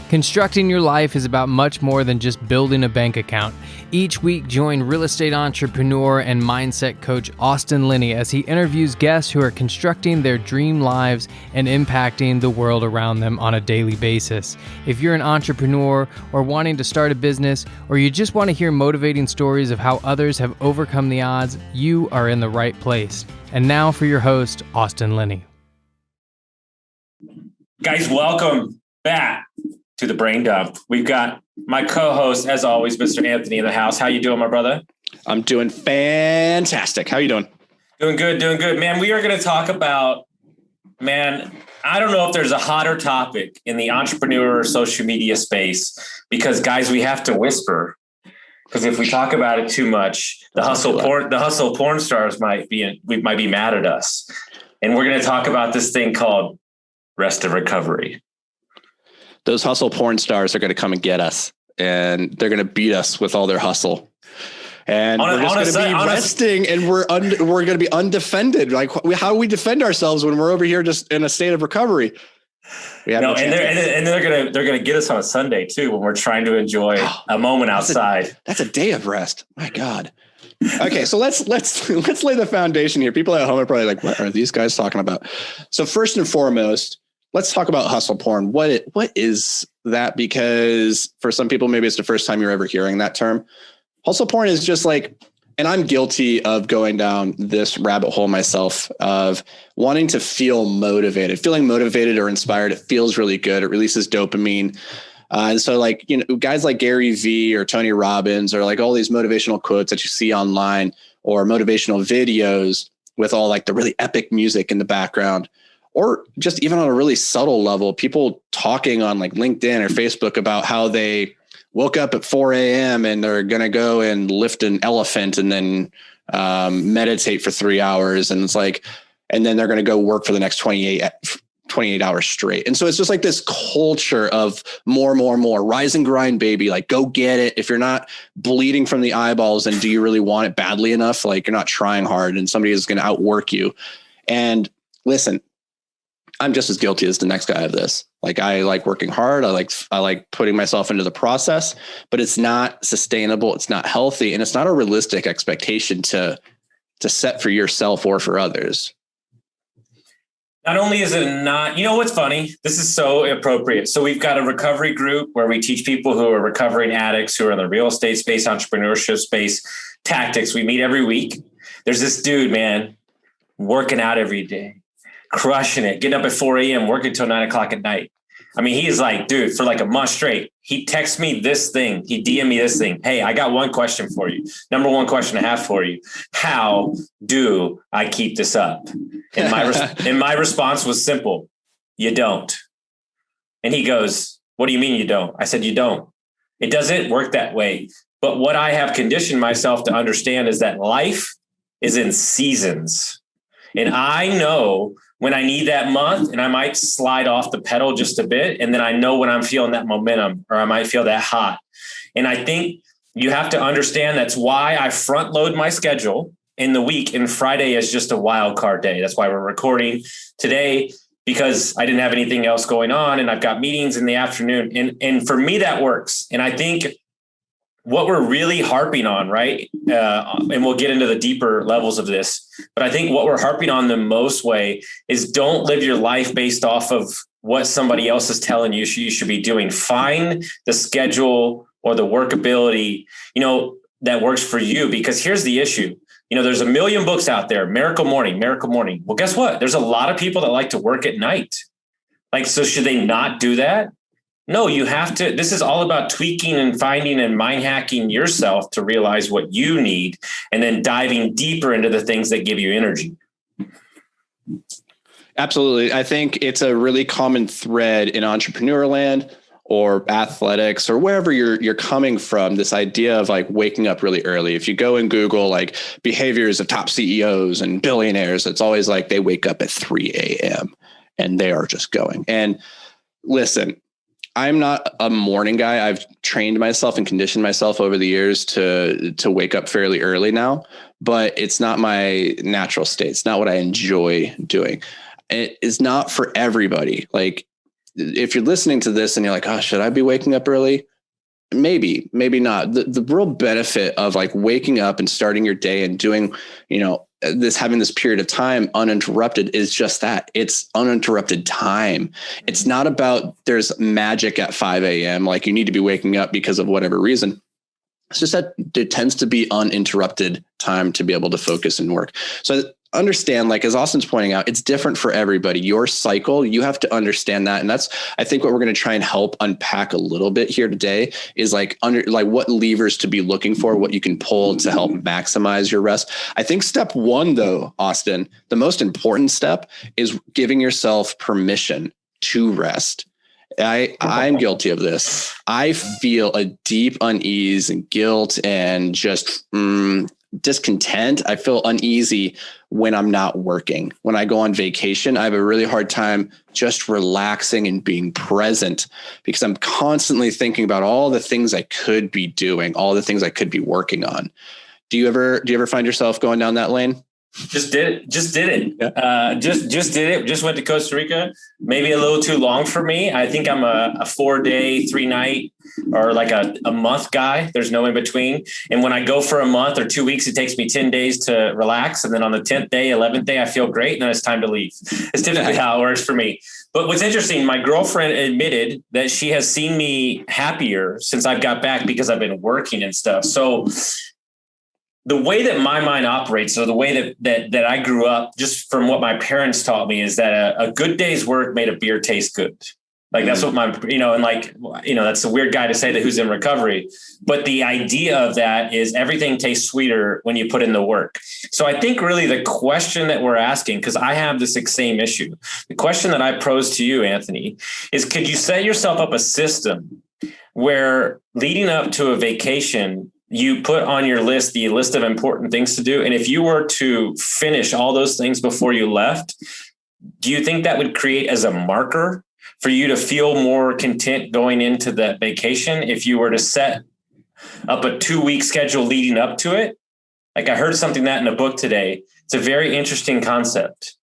Constructing your life is about much more than just building a bank account. Each week, join real estate entrepreneur and mindset coach Austin Linney as he interviews guests who are constructing their dream lives and impacting the world around them on a daily basis. If you're an entrepreneur or wanting to start a business, or you just want to hear motivating stories of how others have overcome the odds, you are in the right place. And now for your host, Austin Linney. Guys, welcome back to the Brain Dump. We've got my co-host, as always, Mr. Anthony in the house. How you doing, my brother? I'm doing fantastic. How you doing? Doing good. Man, we are going to talk about, I don't know if there's a hotter topic in the entrepreneur social media space, because guys, we have to whisper, because if we talk about it too much, the hustle porn stars might be mad at us. And we're going to talk about this thing called rest of recovery. Those hustle porn stars are going to come and get us, and they're going to beat us with all their hustle. And we're just going to be resting, and we're going to be undefended. Like, how do we defend ourselves when we're over here just in a state of recovery? They're going to get us on a Sunday too, when we're trying to enjoy a moment outside. That's a day of rest. My God. Okay, so let's lay the foundation here. People at home are probably like, what are these guys talking about? So first and foremost, let's talk about hustle porn. What is that? Because for some people, maybe it's the first time you're ever hearing that term. Hustle porn is just like, and I'm guilty of going down this rabbit hole myself, of wanting to feel motivated, feeling motivated or inspired. It feels really good. It releases dopamine. And so guys like Gary Vee or Tony Robbins, or like all these motivational quotes that you see online, or motivational videos with all like the really epic music in the background, or just even on a really subtle level, people talking on like LinkedIn or Facebook about how they woke up at 4 a.m. and they're going to go and lift an elephant and then meditate for 3 hours. And it's like, and then they're going to go work for the next 28 hours straight. And so it's just like this culture of more, rise and grind, baby. Like, go get it. If you're not bleeding from the eyeballs, and do you really want it badly enough? Like, you're not trying hard, and somebody is going to outwork you. And listen, I'm just as guilty as the next guy of this. Like, I like working hard. I like putting myself into the process, but it's not sustainable. It's not healthy. And it's not a realistic expectation to set for yourself or for others. Not only is it not, you know what's funny? This is so appropriate. So we've got a recovery group where we teach people who are recovering addicts, who are in the real estate space, entrepreneurship space, tactics. We meet every week. There's this dude, man, working out every day, crushing it, getting up at 4 a.m., working till 9 o'clock at night. I mean, he is like, dude, for like a month straight, he texts me this thing. He DM me this thing. Hey, I got one question for you. Number one question I have for you. How do I keep this up? And my response was simple. You don't. And he goes, what do you mean you don't? I said, you don't. It doesn't work that way. But what I have conditioned myself to understand is that life is in seasons. And I know when I need that month, and I might slide off the pedal just a bit. And then I know when I'm feeling that momentum, or I might feel that hot. And I think you have to understand that's why I front load my schedule in the week, and Friday is just a wild card day. That's why we're recording today, because I didn't have anything else going on, and I've got meetings in the afternoon. And for me, that works. And I think what we're really harping on, right? And we'll get into the deeper levels of this, but I think what we're harping on the most way is don't live your life based off of what somebody else is telling you should be doing. Find the schedule or the workability, that works for you, because here's the issue. There's a million books out there, Miracle Morning. Well, guess what? There's a lot of people that like to work at night. Like, so should they not do that? No, you have to. This is all about tweaking and finding and mind hacking yourself to realize what you need, and then diving deeper into the things that give you energy. Absolutely. I think it's a really common thread in entrepreneur land or athletics or wherever you're coming from, this idea of like waking up really early. If you go and Google like behaviors of top CEOs and billionaires, it's always like they wake up at 3 a.m. and they are just going. And listen, I'm not a morning guy. I've trained myself and conditioned myself over the years to wake up fairly early now, but it's not my natural state. It's not what I enjoy doing. It is not for everybody. Like, if you're listening to this and you're like, oh, should I be waking up early? Maybe not. The real benefit of like waking up and starting your day and doing, having this period of time uninterrupted is just that. It's uninterrupted time. It's not about there's magic at 5 a.m. Like you need to be waking up because of whatever reason. It's just that there tends to be uninterrupted time to be able to focus and work. So understand, like, as Austin's pointing out, it's different for everybody. Your cycle, you have to understand that. And that's, I think, what we're going to try and help unpack a little bit here today is like what levers to be looking for, what you can pull to help maximize your rest. I think step one, though, Austin, the most important step is giving yourself permission to rest. I'm guilty of this. I feel a deep unease and guilt and just discontent. I feel uneasy when I'm not working. When I go on vacation, I have a really hard time just relaxing and being present because I'm constantly thinking about all the things I could be doing, all the things I could be working on. Do you ever find yourself going down that lane? Just did it. Yeah. Just did it. Just went to Costa Rica. Maybe a little too long for me. I think I'm a 4-day, 3-night, or like a month guy. There's no in between. And when I go for a month or 2 weeks, it takes me 10 days to relax. And then on the 10th day, 11th day, I feel great. And then it's time to leave. It's typically how it works for me. But what's interesting, my girlfriend admitted that she has seen me happier since I've got back because I've been working and stuff. So the way that my mind operates, or the way that I grew up, just from what my parents taught me, is that a good day's work made a beer taste good. Like that's what that's a weird guy to say that who's in recovery. But the idea of that is everything tastes sweeter when you put in the work. So I think really the question that we're asking, because I have this same issue, the question that I pose to you, Anthony, is could you set yourself up a system where leading up to a vacation, you put on your list the list of important things to do. And if you were to finish all those things before you left, do you think that would create as a marker for you to feel more content going into that vacation? If you were to set up a 2-week schedule leading up to it, like I heard something that in a book today, it's a very interesting concept.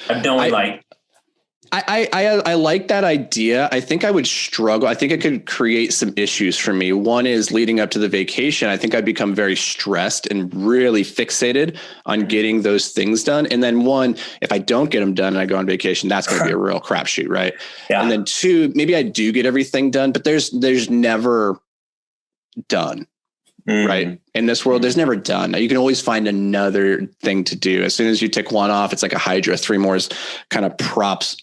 I like that idea. I think I would struggle. I think it could create some issues for me. One is leading up to the vacation. I think I'd become very stressed and really fixated on getting those things done. And then one, if I don't get them done and I go on vacation, that's going to be a real crapshoot, right? Yeah. And then two, maybe I do get everything done, but there's never done. Right. In this world, there's never done. You can always find another thing to do. As soon as you tick one off, it's like a Hydra, 3 more is kind of pops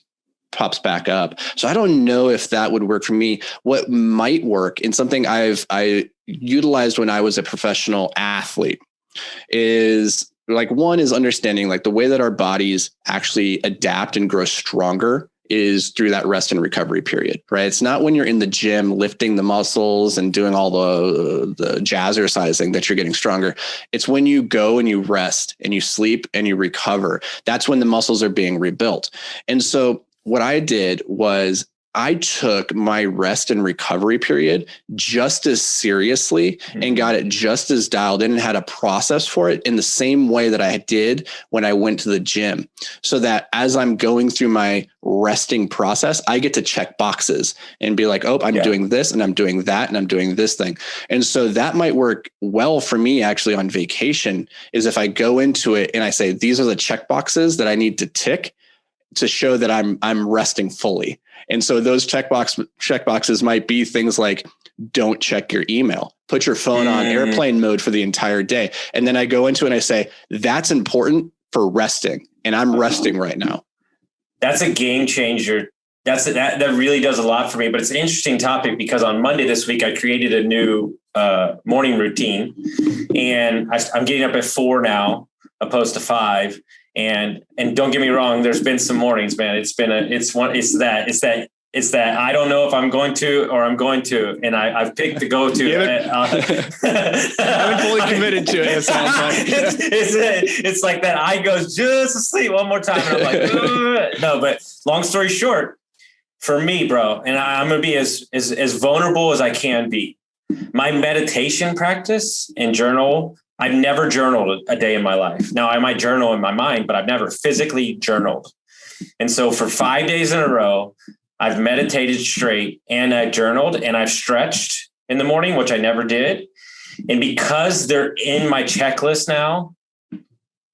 back up. So I don't know if that would work for me. What might work, and something I utilized when I was a professional athlete, is like, one is understanding like the way that our bodies actually adapt and grow stronger is through that rest and recovery period, right? It's not when you're in the gym lifting the muscles and doing all the jazzercising that you're getting stronger. It's when you go and you rest and you sleep and you recover. That's when the muscles are being rebuilt. And so what I did was I took my rest and recovery period just as seriously and got it just as dialed in and had a process for it in the same way that I did when I went to the gym. So that as I'm going through my resting process, I get to check boxes and be like, oh, I'm doing this and I'm doing that and I'm doing this thing. And so that might work well for me actually on vacation, is if I go into it and I say, these are the check boxes that I need to tick to show that I'm resting fully. And so those check boxes might be things like, don't check your email, put your phone on airplane mode for the entire day. And then I go into it and I say, that's important for resting. And I'm resting right now. That's a game changer. That really does a lot for me, but it's an interesting topic because on Monday this week, I created a new morning routine, and I'm getting up at 4 now, opposed to 5. And don't get me wrong, there's been some mornings, man. It's that I don't know if I'm going to or I'm going to, and I've picked to go to. I haven't fully committed to it. It sounds like. It's like that eye goes just to sleep one more time, and I'm like, ugh. No. But long story short, for me, bro, and I'm gonna be as vulnerable as I can be. My meditation practice and journal. I've never journaled a day in my life. Now I might journal in my mind, but I've never physically journaled. And so for 5 days in a row, I've meditated straight, and I've journaled, and I've stretched in the morning, which I never did. And because they're in my checklist now,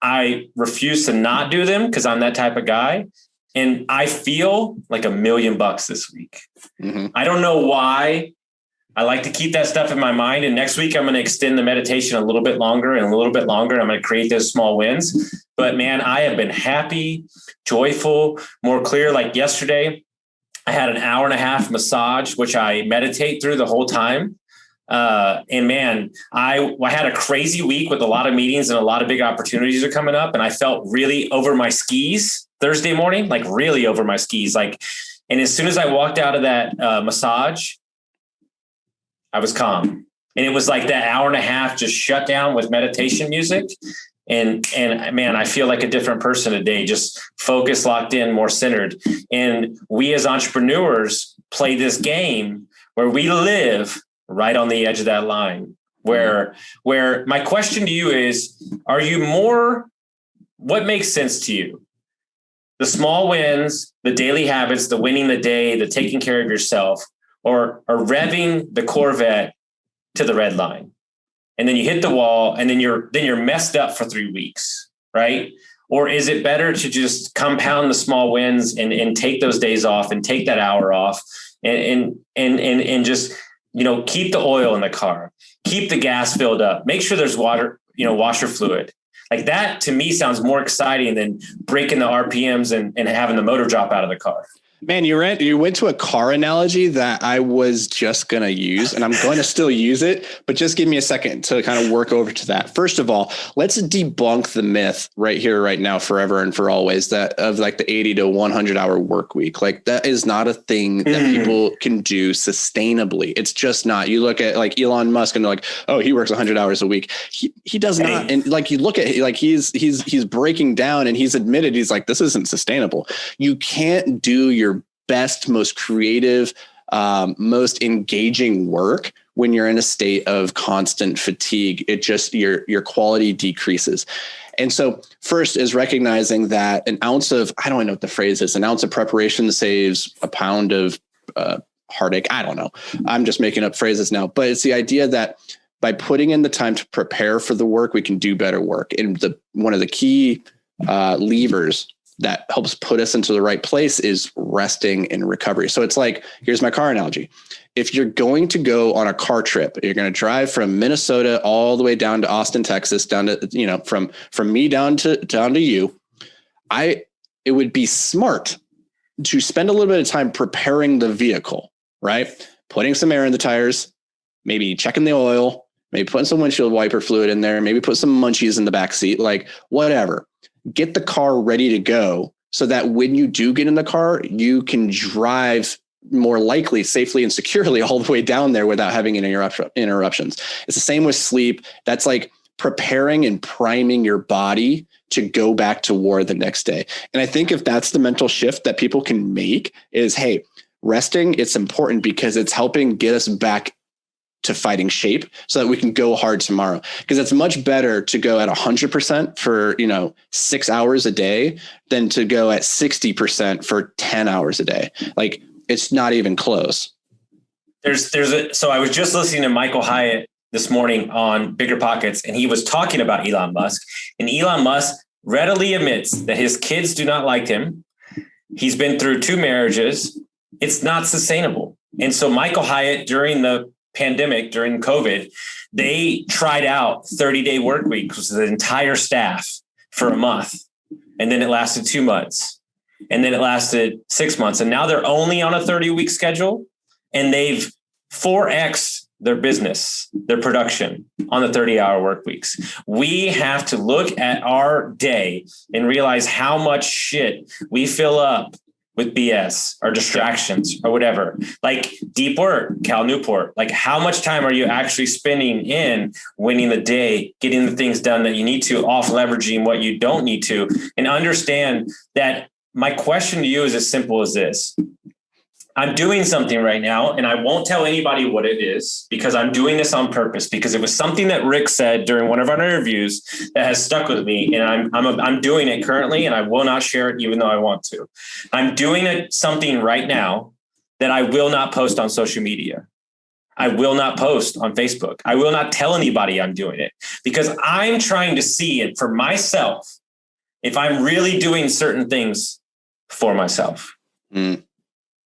I refuse to not do them because I'm that type of guy. And I feel like $1 million this week. Mm-hmm. I don't know why. I like to keep that stuff in my mind. And next week, I'm going to extend the meditation a little bit longer and a little bit longer. I'm going to create those small wins. But man, I have been happy, joyful, more clear. Like yesterday, I had an 1.5-hour massage, which I meditate through the whole time. And man, I had a crazy week with a lot of meetings and a lot of big opportunities are coming up. And I felt really over my skis Thursday morning, like really over my skis. And as soon as I walked out of that massage, I was calm. And it was like that 1.5 hours just shut down with meditation music. And man, I feel like a different person today, just focused, locked in, more centered. And we as entrepreneurs play this game where we live right on the edge of that line, where my question to you is, are you more, what makes sense to you? The small wins, the daily habits, the winning the day, the taking care of yourself, or revving the Corvette to the red line? And then you hit the wall and then you're messed up for 3 weeks, right? Or is it better to just compound the small wins and take those days off and take that hour off and just, keep the oil in the car, keep the gas filled up, make sure there's water, washer fluid. Like that to me sounds more exciting than breaking the RPMs and having the motor drop out of the car. Man, you went to a car analogy that I was just going to use, and I'm going to still use it, but just give me a second to kind of work over to that. First of all, let's debunk the myth right here, right now, forever and for always, that of like the 80 to 100 hour work week. Like that is not a thing that people can do sustainably. It's just not. You look at like Elon Musk and they're like, oh, he works 100 hours a week. He does not. And like you look at like he's breaking down and he's admitted, he's like, this isn't sustainable. You can't do your best, most creative, most engaging work when you're in a state of constant fatigue. It just, your quality decreases. And so first is recognizing that an ounce of, I don't even know what the phrase is, an ounce of preparation saves a pound of heartache. I don't know. I'm just making up phrases now, but it's the idea that by putting in the time to prepare for the work, we can do better work. And one of the key levers that helps put us into the right place is resting and recovery. So it's like, here's my car analogy. If you're going to go on a car trip, you're going to drive from Minnesota all the way down to Austin, Texas, down to, from me down to you, it would be smart to spend a little bit of time preparing the vehicle, right? Putting some air in the tires, maybe checking the oil, maybe putting some windshield wiper fluid in there, maybe put some munchies in the back seat, like whatever. Get the car ready to go so that when you do get in the car, you can drive more likely safely and securely all the way down there without having any interruptions. It's the same with sleep. That's like preparing and priming your body to go back to war the next day. And I think if that's the mental shift that people can make is, hey, resting, it's important because it's helping get us back to fighting shape so that we can go hard tomorrow. Because it's much better to go at 100% for, 6 hours a day than to go at 60% for 10 hours a day. Like it's not even close. So I was just listening to Michael Hyatt this morning on Bigger Pockets, and he was talking about Elon Musk, and Elon Musk readily admits that his kids do not like him. He's been through 2 marriages. It's not sustainable. And so Michael Hyatt, during the pandemic, during COVID, they tried out 30-day work weeks with the entire staff for a month. And then it lasted 2 months. And then it lasted 6 months. And now they're only on a 30-week schedule. And they've 4X their business, their production on the 30-hour work weeks. We have to look at our day and realize how much shit we fill up with BS or distractions or whatever, like deep work, Cal Newport. Like how much time are you actually spending in winning the day, getting the things done that you need to, off leveraging what you don't need to, and understand that my question to you is as simple as this. I'm doing something right now, and I won't tell anybody what it is because I'm doing this on purpose, because it was something that Rick said during one of our interviews that has stuck with me, and I'm doing it currently, and I will not share it even though I want to. I'm doing something right now that I will not post on social media. I will not post on Facebook. I will not tell anybody I'm doing it, because I'm trying to see it for myself if I'm really doing certain things for myself.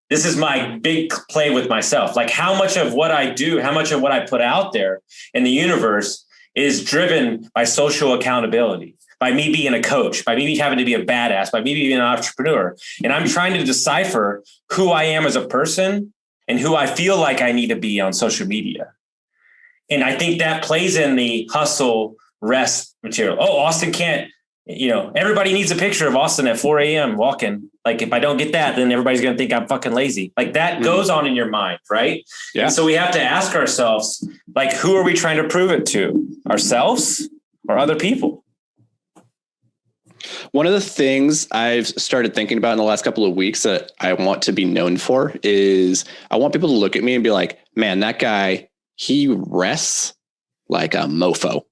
This is my big play with myself. Like, how much of what I do, how much of what I put out there in the universe is driven by social accountability, by me being a coach, by me having to be a badass, by me being an entrepreneur. And I'm trying to decipher who I am as a person and who I feel like I need to be on social media. And I think that plays in the hustle rest material. Oh, Austin can't, everybody needs a picture of Austin at 4 a.m. walking. Like, if I don't get that, then everybody's going to think I'm fucking lazy. Like, that goes on in your mind, right? Yeah. And so we have to ask ourselves, like, who are we trying to prove it to? Ourselves or other people? One of the things I've started thinking about in the last couple of weeks that I want to be known for is I want people to look at me and be like, man, that guy, he rests like a mofo.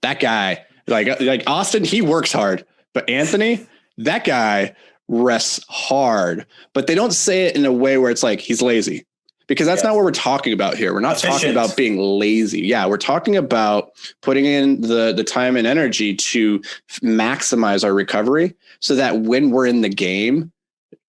That guy, like Austin, he works hard, but Anthony, that guy rests hard, but they don't say it in a way where it's like he's lazy, because that's not what we're talking about here. We're not talking about being lazy. Yeah. We're talking about putting in the time and energy to maximize our recovery so that when we're in the game,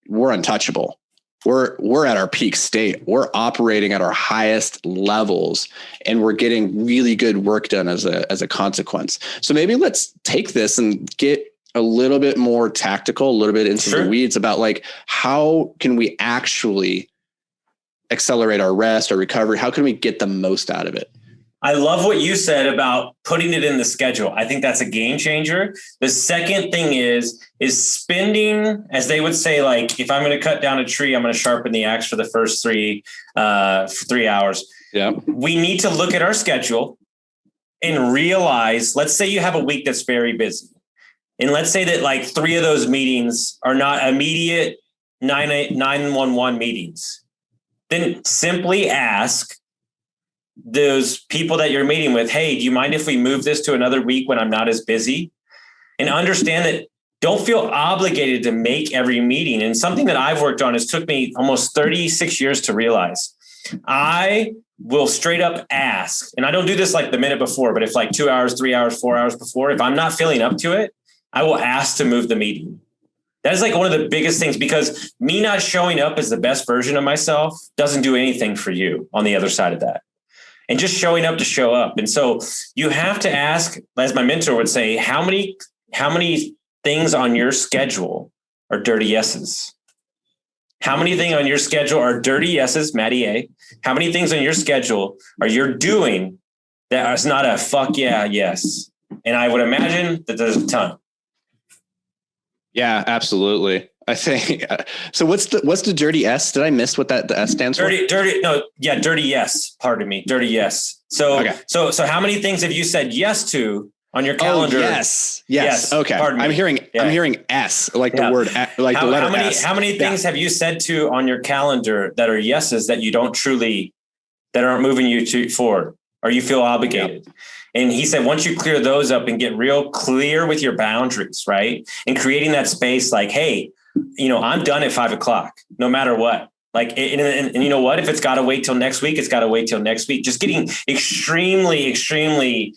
we're untouchable. We're at our peak state. We're operating at our highest levels, and we're getting really good work done as a consequence. So maybe let's take this and get a little bit more tactical, a little bit into the weeds about like, how can we actually accelerate our rest, our recovery? How can we get the most out of it? I love what you said about putting it in the schedule. I think that's a game changer. The second thing is spending, as they would say, like, if I'm going to cut down a tree, I'm going to sharpen the axe for the first 3 hours. Yeah. We need to look at our schedule and realize, let's say you have a week that's very busy. And let's say that like 3 of those meetings are not immediate 911 meetings. Then simply ask those people that you're meeting with, hey, do you mind if we move this to another week when I'm not as busy? And understand that don't feel obligated to make every meeting. And something that I've worked on, has took me almost 36 years to realize. I will straight up ask, and I don't do this like the minute before, but if like 2 hours, 3 hours, 4 hours before, if I'm not feeling up to it, I will ask to move the meeting. That is like one of the biggest things, because me not showing up as the best version of myself doesn't do anything for you on the other side of that. And just showing up to show up. And so you have to ask, as my mentor would say, how many things on your schedule are dirty yeses? How many things on your schedule are dirty yeses, Matty A? How many things on your schedule are you doing that is not a fuck yeah, yes? And I would imagine that there's a ton. Yeah, absolutely. I think so. What's the dirty S? Did I miss what the S stands for? Dirty yes. Pardon me. Dirty yes. So, okay. So how many things have you said yes to on your calendar? Oh, yes. Okay. Pardon me. I'm hearing S, like the word, like the letter S. How many things have you said to on your calendar that are yeses that you don't truly, that aren't moving you forward, or you feel obligated? Yep. And he said, once you clear those up and get real clear with your boundaries, right? And creating that space like, hey, I'm done at 5 o'clock, no matter what. Like, and you know what? If it's got to wait till next week, it's got to wait till next week. Just getting extremely, extremely,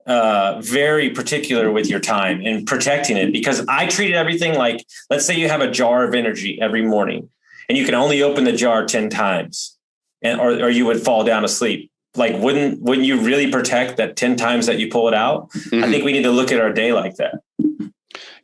very particular with your time and protecting it. Because I treated everything like, let's say you have a jar of energy every morning and you can only open the jar 10 times or you would fall down asleep. Like, wouldn't you really protect that 10 times that you pull it out? Mm-hmm. I think we need to look at our day like that.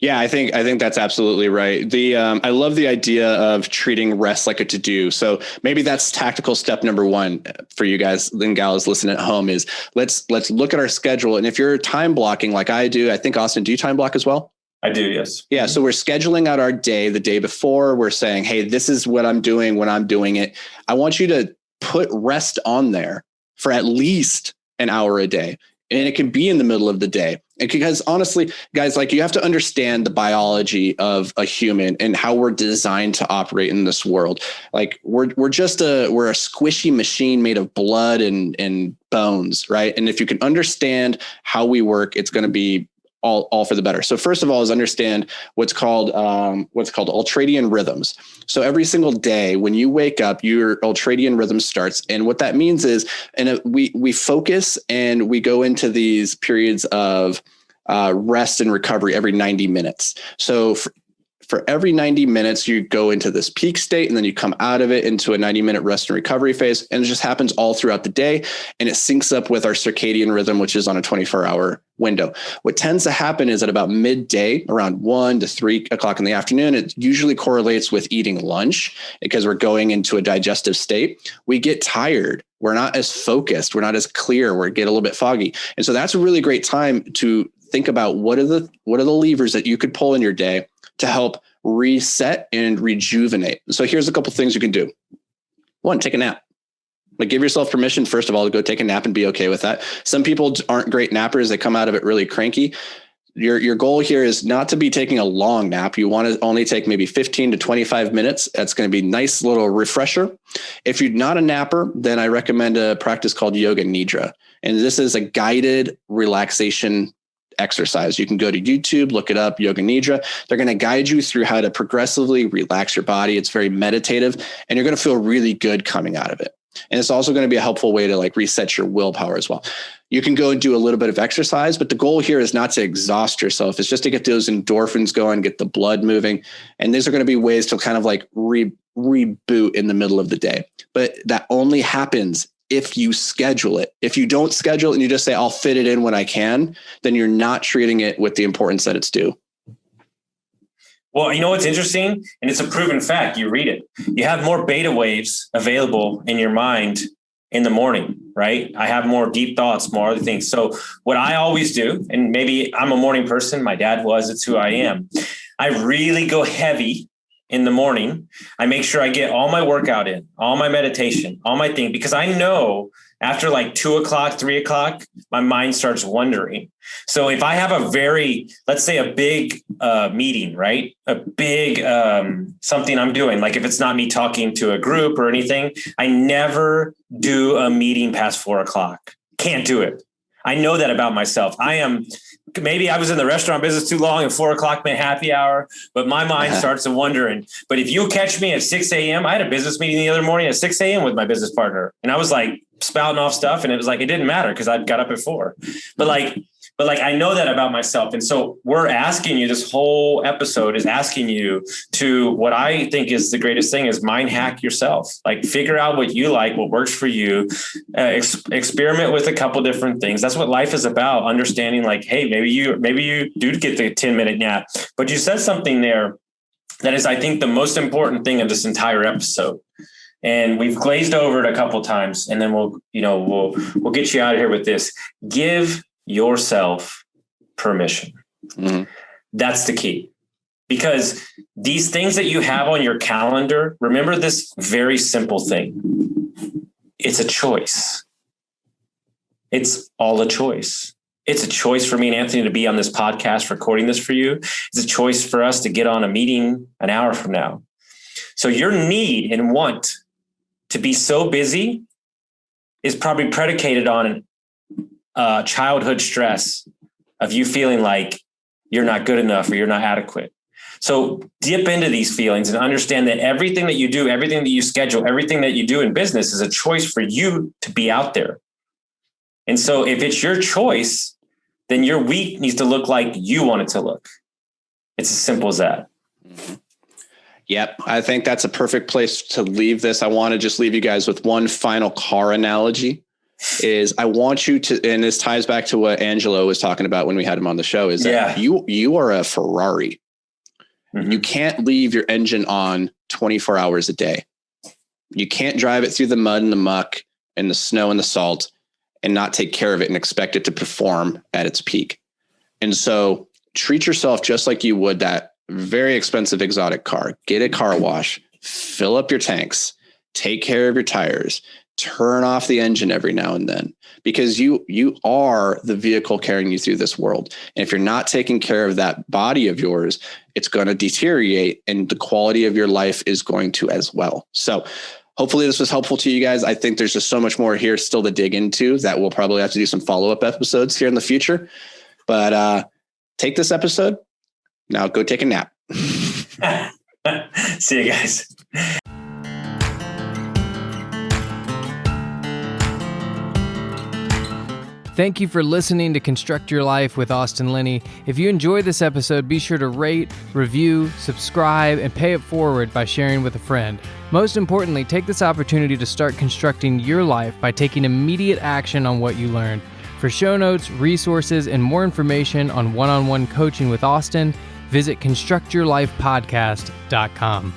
Yeah, I think that's absolutely right. I love the idea of treating rest like a to-do. So maybe that's tactical step number 1 for you guys and gals listening at home is let's look at our schedule. And if you're time blocking like I do, I think Austin, do you time block as well? I do, yes. Yeah. So we're scheduling out our day the day before. We're saying, hey, this is what I'm doing when I'm doing it. I want you to put rest on there for at least an hour a day. And it can be in the middle of the day. And because honestly, guys, like you have to understand the biology of a human and how we're designed to operate in this world. Like we're a squishy machine made of blood and bones, right? And if you can understand how we work, it's going to be all for the better. So first of all is understand what's called ultradian rhythms. So every single day when you wake up, your ultradian rhythm starts. And what that means is, we focus and we go into these periods of rest and recovery every 90 minutes. So for every 90 minutes, you go into this peak state and then you come out of it into a 90-minute rest and recovery phase. And it just happens all throughout the day. And it syncs up with our circadian rhythm, which is on a 24-hour window. What tends to happen is at about midday, around 1 to 3 o'clock in the afternoon, it usually correlates with eating lunch because we're going into a digestive state. We get tired. We're not as focused. We're not as clear. We get a little bit foggy. And so that's a really great time to think about what are the levers that you could pull in your day to help reset and rejuvenate. So here's a couple things you can do. One, take a nap. Like give yourself permission, first of all, to go take a nap and be okay with that. Some people aren't great nappers. They come out of it really cranky. Your goal here is not to be taking a long nap. You want to only take maybe 15 to 25 minutes. That's going to be a nice little refresher. If you're not a napper, then I recommend a practice called Yoga Nidra. And this is a guided relaxation exercise. You can go to YouTube, look it up, Yoga Nidra. They're going to guide you through how to progressively relax your body. It's very meditative and you're going to feel really good coming out of it. And it's also going to be a helpful way to like reset your willpower as well. You can go and do a little bit of exercise, but the goal here is not to exhaust yourself. It's just to get those endorphins going, get the blood moving. And these are going to be ways to kind of like reboot in the middle of the day. But that only happens if you schedule it. If you don't schedule it and you just say, I'll fit it in when I can, then you're not treating it with the importance that it's due. Well, you know what's interesting? And it's a proven fact. You read it. You have more beta waves available in your mind in the morning, right? I have more deep thoughts, more other things. So what I always do, and maybe I'm a morning person, my dad was, it's who I am. I really go heavy in the morning. I make sure I get all my workout in, all my meditation, all my thing, because I know after like 2 o'clock, 3 o'clock, my mind starts wandering. So if I have let's say a big meeting, right? A big something I'm doing, like if it's not me talking to a group or anything, I never do a meeting past 4 o'clock. Can't do it. I know that about myself. Maybe I was in the restaurant business too long and 4 o'clock meant happy hour, but my mind starts wondering. But if you catch me at 6 a.m., I had a business meeting the other morning at 6 a.m. with my business partner. And I was like spouting off stuff. And it was like, it didn't matter because I got up at 4. But I know that about myself. And so we're asking you, this whole episode is asking you to, what I think is the greatest thing is mind hack yourself. Like figure out what you like, what works for you, experiment with a couple different things. That's what life is about. Understanding like, hey, maybe you do get the 10-minute nap, but you said something there that is, I think, the most important thing of this entire episode. And we've glazed over it a couple times, and then we'll get you out of here with this. Give yourself permission. Mm-hmm. That's the key, because these things that you have on your calendar, remember this very simple thing. It's a choice. It's all a choice. It's a choice for me and Anthony to be on this podcast, recording this for you. It's a choice for us to get on a meeting an hour from now. So your need and want to be so busy is probably predicated on childhood stress of you feeling like you're not good enough or you're not adequate. So dip into these feelings and understand that everything that you do, everything that you schedule, everything that you do in business is a choice for you to be out there. And so if it's your choice, then your week needs to look like you want it to look. It's as simple as that. Yep. I think that's a perfect place to leave this. I want to just leave you guys with one final car analogy. Is I want you to, and this ties back to what Angelo was talking about when we had him on the show, is that you are a Ferrari. Mm-hmm. You can't leave your engine on 24 hours a day. You can't drive it through the mud and the muck and the snow and the salt and not take care of it and expect it to perform at its peak. And so treat yourself just like you would that very expensive exotic car. Get a car wash, fill up your tanks, take care of your tires, turn off the engine every now and then, because you are the vehicle carrying you through this world. And if you're not taking care of that body of yours, it's going to deteriorate, and the quality of your life is going to as well. So hopefully this was helpful to you guys. I think there's just so much more here still to dig into that we'll probably have to do some follow-up episodes here in the future. But take this episode. Now go take a nap. See you guys. Thank you for listening to Construct Your Life with Austin Linney. If you enjoyed this episode, be sure to rate, review, subscribe, and pay it forward by sharing with a friend. Most importantly, take this opportunity to start constructing your life by taking immediate action on what you learned. For show notes, resources, and more information on one-on-one coaching with Austin, visit constructyourlifepodcast.com.